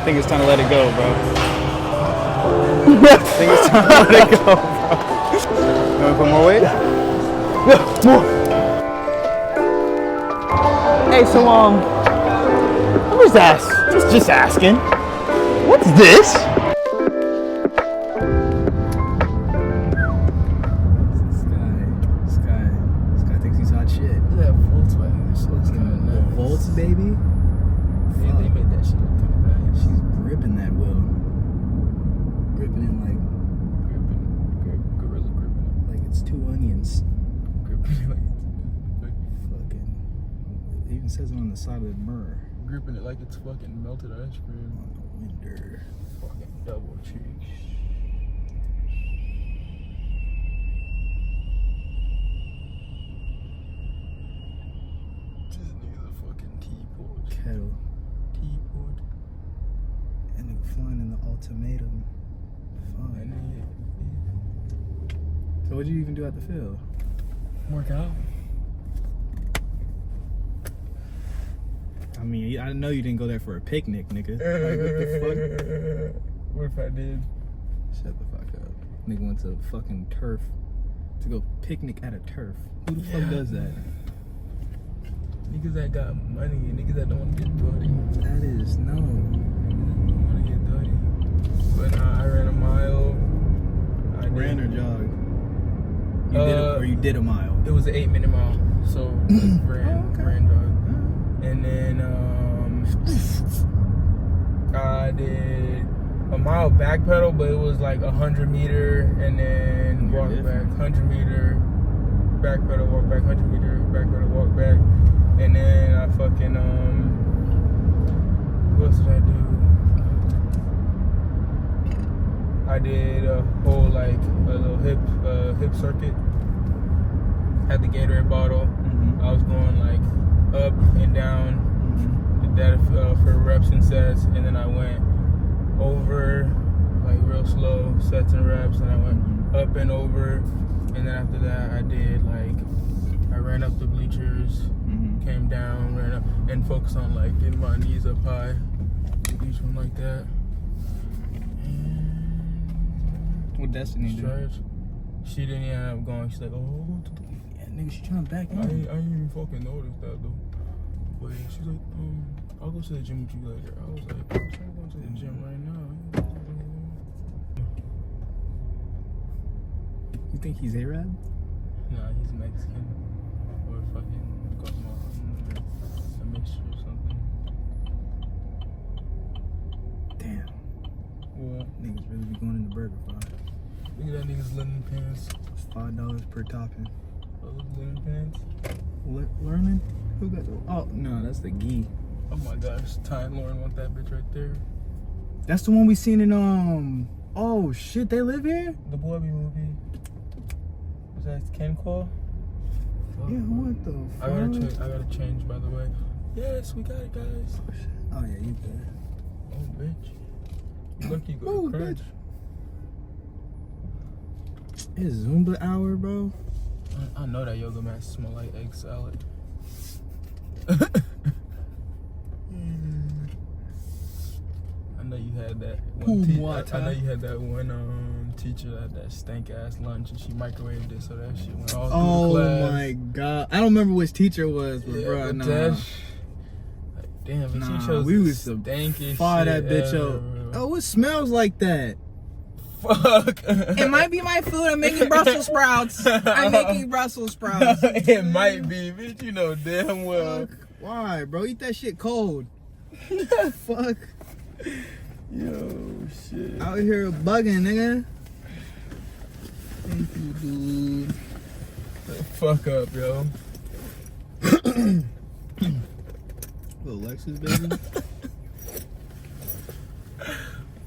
I think it's time to let it go, bro. I think it's time to let it go, bro. You want to put more weight? Yeah, more. Hey, so just asking. What's this? Sky thinks he's hot shit. Yeah, Volkswagen. This looks kind of nice. Volts, baby. Yeah, they made that shit look kind of nice. She's gripping that wheel. Gripping it like Gorilla gripping it. like it's 2 onions. Gripping it like Fucking. It even says it on the side of the mirror. gripping it like it's fucking melted ice cream. On the window. Fucking double cheeks. This nigga's a fucking teapot. Kettle. Teapot. And nigga flying in the ultimatum. Fun. And then So what'd you even do at the field? work out. I mean, I know you didn't go there for a picnic, nigga. Like, what the fuck? What if I did? Shut the fuck up. Nigga went to fucking turf to go picnic at a turf. Who the fuck does that? Niggas that got money and niggas that don't want to get dirty. That is no. Niggas don't want to get dirty. But nah, I ran a mile. I Ran or jogged? You did a mile. It was an 8-minute mile. So ran jog. And then I did a mile back pedal, but it was like 100 meter and then walk back, 100 meter back pedal, walk back, 100 meter back pedal, walk back, and then I fucking what else did I do? I did a whole like a little hip circuit. Had the Gatorade bottle. I was going like up and down, did that for reps and sets, and then I went over like real slow sets and reps, and I went up and over, and then after that I did like I ran up the bleachers, came down, ran up, and focused on like getting my knees up high, did each one like that. And What Destiny did? She didn't end up going. She's like, oh. Yeah, nigga, she trying to back in. I didn't even fucking notice that though. But she's like, I'll go to the gym with you later. I was like, I'm trying to go to the gym right now. You think he's Arab? Nah, he's Mexican. Or fucking Guatemalan. A mixture or something. Damn. What? Niggas really be going in the burger fight. Look at that nigga's linen pants. It's $5 per topping. Those linen pants. Learning? Who got the? Oh no, that's the gi. Oh my gosh, Ty and Lauren want that bitch right there. That's the one we seen in Oh shit, they live here? The Barbie movie. Was that Ken Cole? Yeah, what the fuck? I gotta change, by the way. Yes, we got it, guys. Oh yeah, you good. Oh bitch. You lucky you go to crunch. It's Zumba hour, bro. I know that yoga mat smell like egg salad. I know you had that one. I know you had that one teacher at that stank ass lunch, and she microwaved it so that shit went all through the class. Oh my god! I don't remember which teacher it was, but bro, nah. Like, damn, but she chose we was the stankiest fire shit that bitch ever. up. Oh, it smells like that. Fuck. It might be my food. I'm making Brussels sprouts. I'm making Brussels sprouts. It might be, bitch. You know damn well. Fuck. Why, bro? Eat that shit cold. Fuck. Yo, shit. Out here bugging, nigga. Thank you, dude. Fuck up, yo. Little Lexus, baby.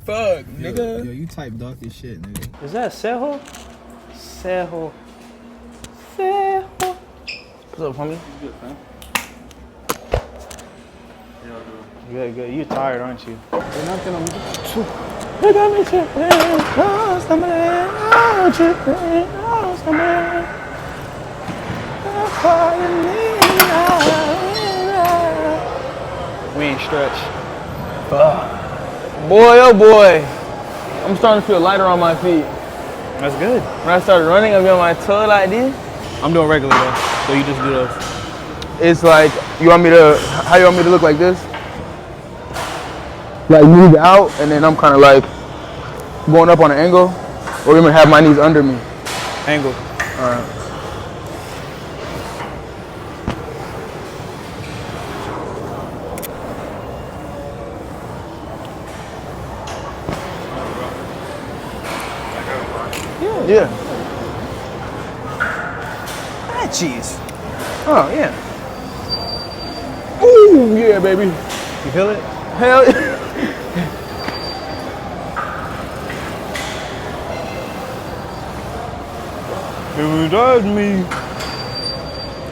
Fuck, nigga. Yo, you type dark as shit, nigga. Is that Sejo? Sejo. What's up, homie? Good, fam. Good. You tired, aren't you? You're not gonna. We ain't stretch. Fuck. Boy, oh boy. I'm starting to feel lighter on my feet. That's good. When I started running, I'll be on my toe like this. I'm doing regular though, so you just do those. It's like, how you want me to look like this? Like move out, and then I'm kind of like going up on an angle, or you want me to have my knees under me? Angle. All right. Yeah. Ah, jeez. Oh, yeah. Ooh, yeah, baby. You feel it? Hell yeah. It does me.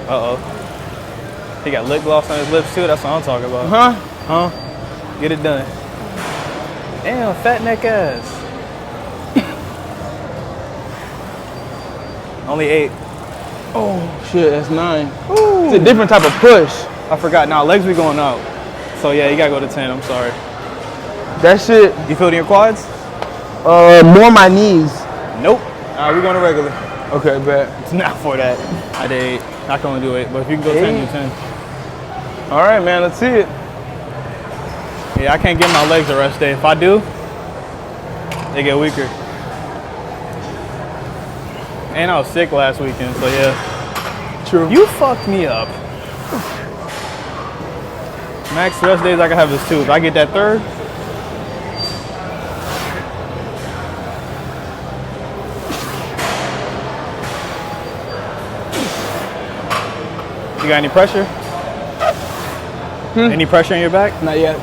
Uh-oh. He got lip gloss on his lips too. That's what I'm talking about. Huh? Get it done. Damn, fat neck ass. Only 8. Oh, shit, that's 9. Ooh. It's a different type of push. I forgot. Now legs be going out. So yeah, you gotta go to 10. I'm sorry. That shit, You feel it in your quads? more my knees. Nope. All right, we're going to regular. Okay, bet. It's not for that. I did 8. I can only do 8, but if you can go 10, do 10. All right, man, let's see it. Yeah, I can't give my legs a rest day. If I do, they get weaker. And I was sick last weekend, so yeah. True. You fucked me up. Max rest days I can have is 2. If I get that 3rd, you got any pressure? Any pressure in your back? Not yet.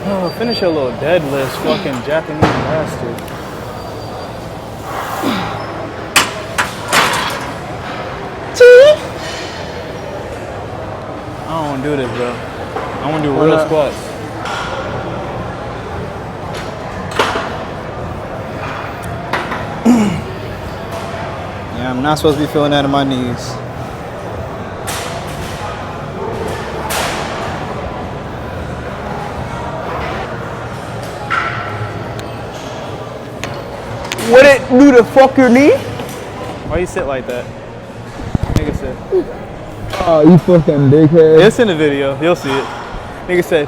Oh, finish your little deadlift, fucking Japanese bastard. I don't want to do this, bro. I want to do real squats. Yeah, I'm not supposed to be feeling that in my knees. What it do to fuck your knee? Why you sit like that? Nigga said. Oh, you fucking dickhead. It's in the video. You'll see it. Nigga said.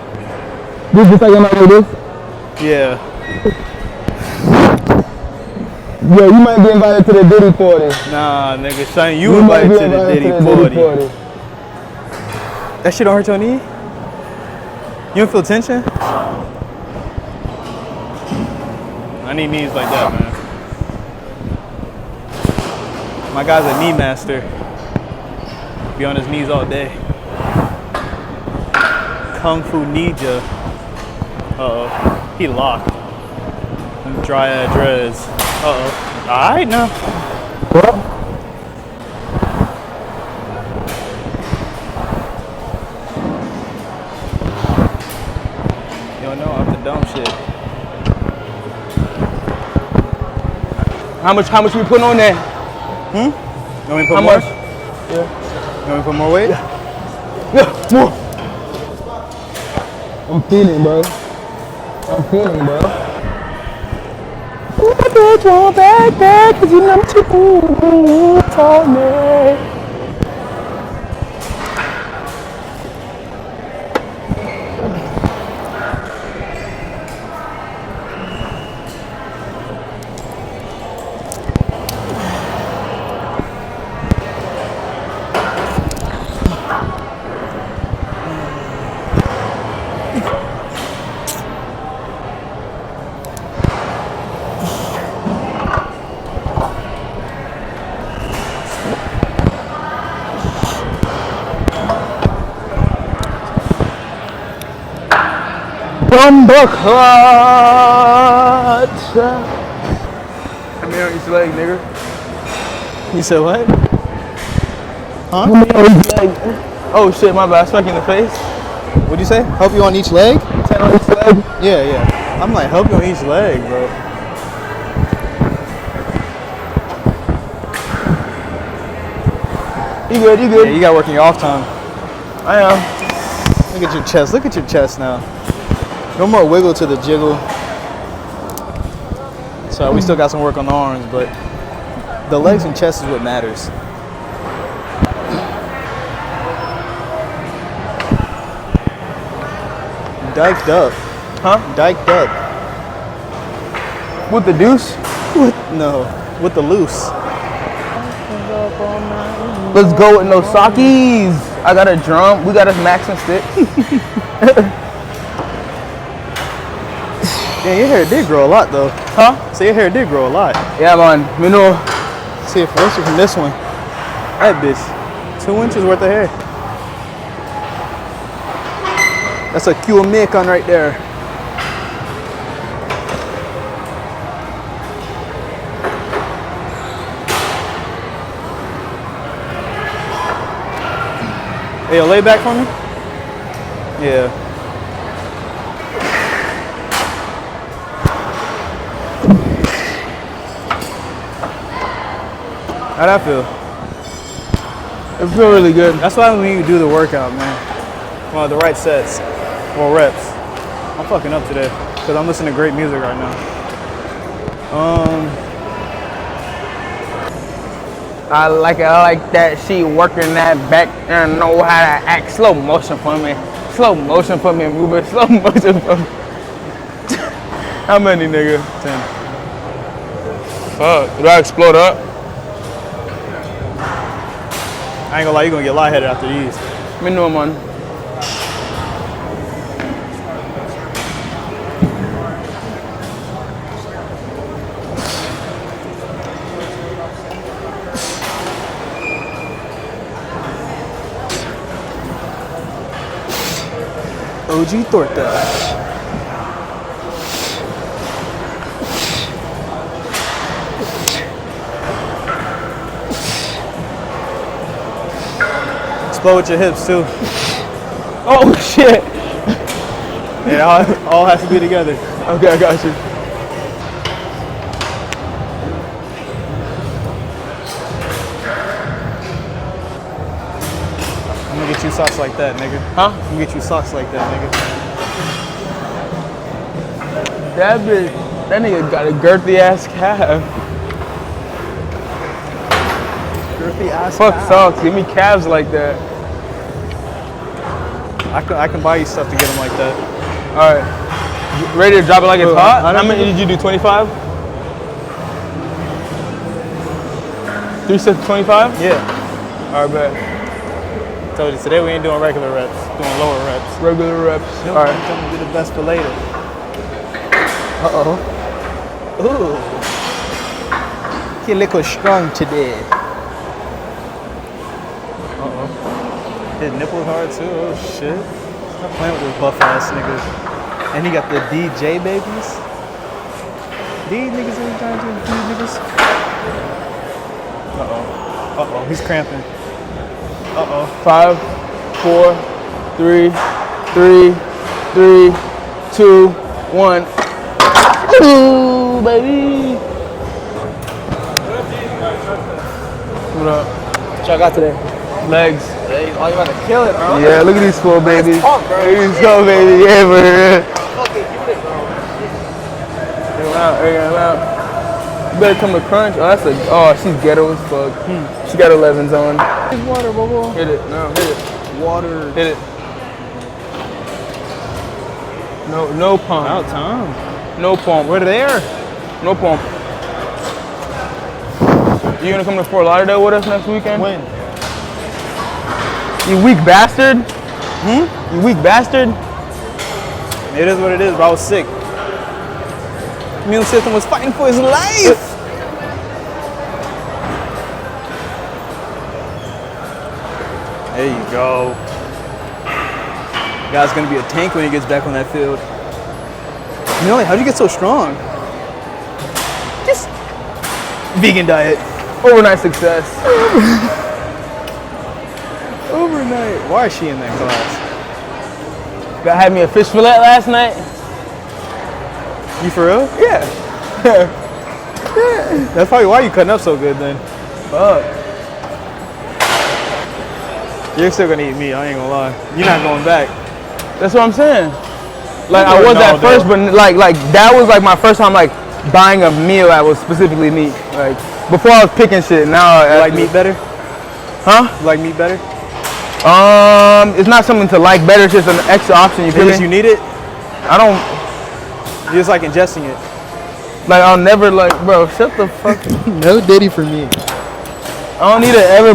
This just like like this? Yeah. Yo, you might be invited to the Diddy party. Nah, nigga, son, you invited to the Diddy party. That shit don't hurt your knee? You don't feel tension? I need knees like that, man. My guy's a knee master. Be on his knees all day. Kung Fu Ninja. Uh-oh. He locked. Them dry ass dreads. Uh-oh. Alright now. What? You don't know, off the dumb shit. How much we putting on there? You want me to put How more? much? You want me to put more weight? Yeah, more. I'm feeling, bro. I'm feeling, bro. Ooh, that bitch want back, cause you know I'm too cool for me. Bumper clot. Come here on each leg, nigga. You said what? Huh? Come here on each leg. Oh shit, my bad. Stuck in the face. What'd you say? Help you on each leg? 10 on each leg. Yeah, yeah. I'm like, help you on each leg, bro. You good, you good. Yeah, you gotta work in your off time. I am. Look at your chest. Look at your chest now. No more wiggle to the jiggle. So we still got some work on the arms, but the legs and chest is what matters. Diked up. Huh? Diked up. With the deuce? No, with the loose. Let's go with no sockies. I got a drum. We got a max and stick. Yeah, your hair did grow a lot though. Huh? So your hair did grow a lot. Yeah, man. You know. See, first from this one. That bitch, 2 inches worth of hair. That's a Q Macon right there. Hey, yo, lay back for me? Yeah. How'd that feel? It feel really good. That's why when you do the workout, man. Well, the right sets or reps. I'm fucking up today because I'm listening to great music right now. I like that she working that back and know how to act. Slow motion for me. Slow motion for me, moving. Slow motion for me. How many, nigga? 10. Fuck. Did I explode up? I ain't gonna lie, you're gonna get lightheaded after these. Me know, man. OG torta. Explode with your hips too. Oh shit. Yeah, all has to be together. Okay, I got you. I'm gonna get you socks like that, nigga. Huh? I'm gonna get you socks like that, nigga. That bitch, that nigga got a girthy ass calf. Girthy ass. Fuck socks, give me calves like that. I can buy you stuff to get them like that. All right, ready to drop it like it's hot? I don't How many think- did you do? 25? 3 sets, 25? Yeah. All right, bet. Told you today we ain't doing regular reps, doing lower reps. Regular reps. All All right. right. Gonna be the best for later. Uh-oh. Ooh. He a little strong today. Uh-oh. His nipples hard too. Oh shit. Stop playing with this buff ass nigga. And he got the DJ babies. These niggas ain't trying to do these niggas. Uh-oh. Uh-oh. He's cramping. Uh-oh. 5, 4, 3, 2, 1. Ooh, baby. What up? What y'all got today? Legs. Hey, oh, you about to kill it, bro. Yeah, look at these four babies. talk, bro. Look at these four babies. Yeah, bro. Fucking unit, bro. Hey, them out. You better come to crunch. Oh, that's a. Oh, she's ghetto as fuck. She got 11s on. Here's water, Bobo. Hit it. No, hit it. Water. Hit it. No pump. Out time. No pump. We're there. No pump. You gonna come to Fort Lauderdale with us next weekend? When? You weak bastard. You weak bastard. It is what it is, bro. I was sick. Immune system was fighting for his life. There you go. Guy's gonna be a tank when he gets back on that field. You know, like, how'd you get so strong? Just vegan diet. Overnight success. Overnight. Why is she in that class? Got had me a fish fillet last night. You for real? Yeah. That's probably why you cutting up so good then. Fuck. You're still gonna eat meat, I ain't gonna lie. You're not going back. That's what I'm saying. Like I You was know, at first, though. but like that was like my first time like buying a meal that was specifically meat. Like before I was picking shit. Now You like meat better? Huh? You like meat better? It's not something to like better. It's just an extra option. You feel me? Because you need it? I don't You just like ingesting it. like. I'll never like, bro. Shut the fuck. No Diddy for me. I don't need to ever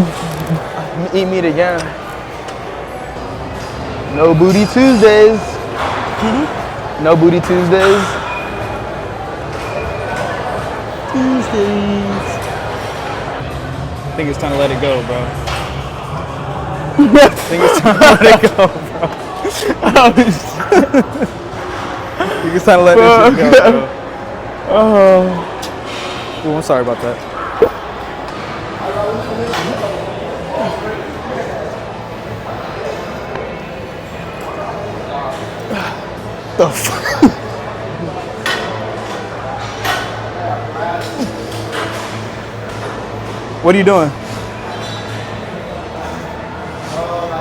eat meat again. No booty Tuesdays. No booty Tuesdays. Tuesdays. I think it's time to let it go, bro. I think it's time to let it go, bro. I think it's time to let this shit go, bro. Oh, I'm sorry about that. The fuck? What are you doing?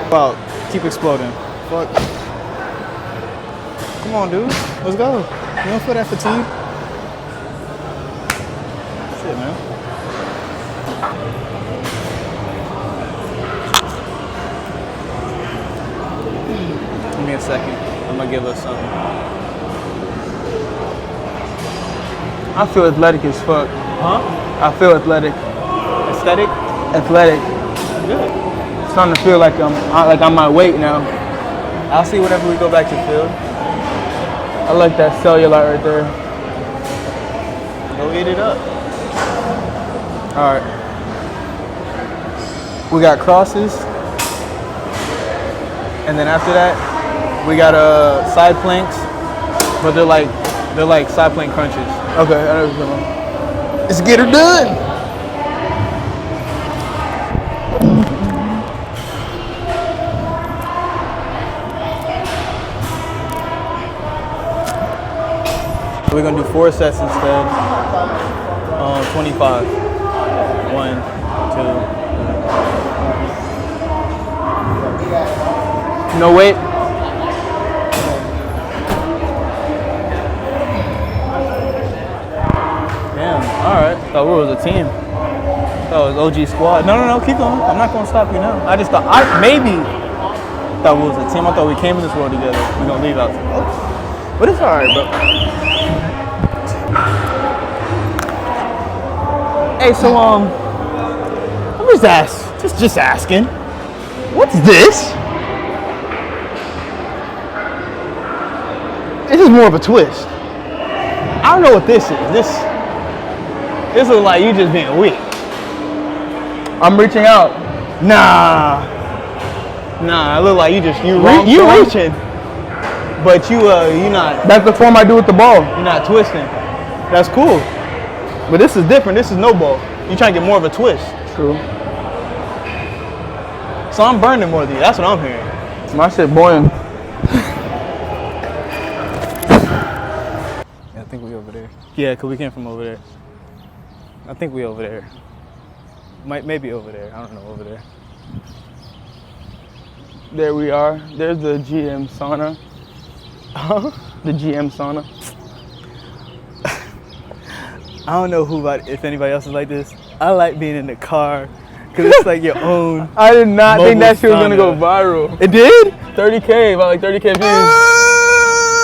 Well, keep exploding. Fuck. Come on, dude. Let's go. You don't feel that fatigue? Shit, man. Give me a second. I'm gonna give us something. I feel athletic as fuck. Huh? I feel athletic. Aesthetic? Athletic. Good. It's starting to feel like I'm my weight now. I'll see whenever we go back to the field. I like that cellulite right there. Go eat it up. All right. We got crosses. And then after that, we got side planks. But they're like side plank crunches. Okay, I know what you're doing. Let's get her done. We're gonna do 4 sets instead. 25. 1, 2. No weight. Damn. All right. Thought we was a team. Thought it was OG squad. No. Keep going. I'm not gonna stop you now. I just thought maybe thought we was a team. I thought we came in this world together. We're gonna leave out. But it's all right, bro. Hey, so I'm just asking. What's this? This is more of a twist. I don't know what this is. This looks like you just being weak. I'm reaching out. Nah. It look like you Wrong form? reaching, but you not. That's the form I do with the ball. You're not twisting. That's cool. But this is different. This is no ball. You're trying to get more of a twist. True. So I'm burning more than you. That's what I'm hearing. My shit boiling. Yeah, I think we over there. Yeah, because we came from over there. I think we over there. Maybe over there. I don't know, over there. There we are. There's the GM sauna. The GM sauna. I don't know if anybody else is like this. I like being in the car because it's like your own. I did not think Mobile that shit was gonna go sauna. viral. It did? 30K, about like 30K views.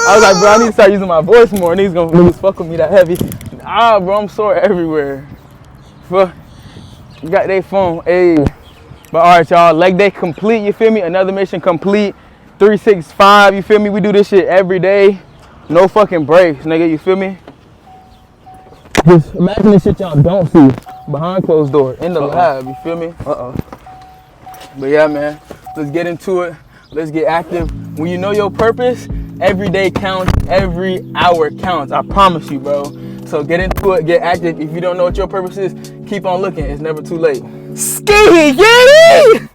I was like, bro, I need to start using my voice more. Niggas gonna really fuck with me that heavy. Nah, bro, I'm sore everywhere. Fuck. You got their phone, hey. But all right, y'all, leg day complete, you feel me? Another mission complete. 365, you feel me? We do this shit every day. No fucking breaks, nigga, you feel me? Just imagine the shit y'all don't see behind closed door in the lab, you feel me? But yeah, man, let's get into it. Let's get active. When you know your purpose, every day counts, every hour counts. I promise you, bro. So get into it, get active. If you don't know what your purpose is, keep on looking. It's never too late. Ski, yeah!